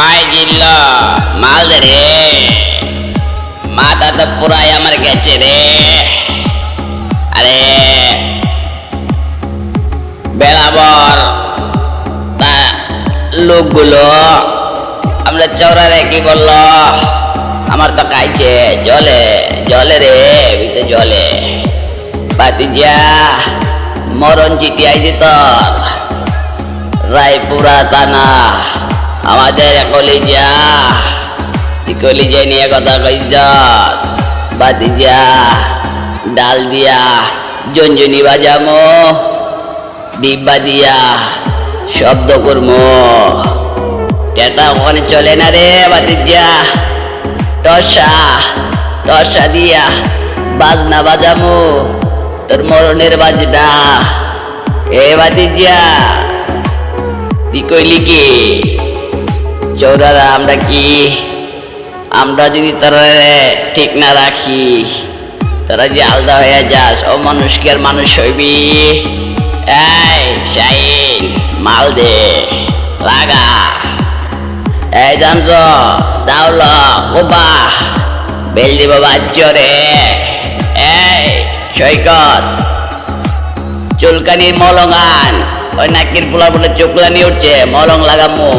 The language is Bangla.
আয় জিল্ল মাল দে রে, মাথা তো পুরাই আমার গেছে রে। আরে বেলাবর তা লোকগুলো আমরা চৌরারে কি বললো, আমার তো খাইছে জলে জলে রে, ভিতরে জলে বাতিজা মরণ চিঠি আইছে তোর রায়পুরা থানা আমাদের কলিজা, কলিজা নিয়ে কথা কইস বাতিজা ডাল দিয়া জঞ্জনি বাজামো, ডিব্বা দিয়া শব্দ করমো, এটা ওখানে চলে না রে বাতিজা। টসা টসা দিয়া বাজনা বাজামো তোর মরণের বাজনা। এ বাতিজা তুই কইলি কি চৌরারা আমরা কি, আমরা যদি তোরা ঠিক না রাখি তোরা যে আলাদা হয়ে যাস, ও মানুষকে আর মানুষ হইবি। এই শাইন মাল দে লাগা, এই জানছ দাউল কোবা বেল দিব বাচ্চ রে। এই সৈকত চুলকানির মলঙ্গান, ওই নাকির পোলা বলে চুকলানি উঠছে মলং লাগামো।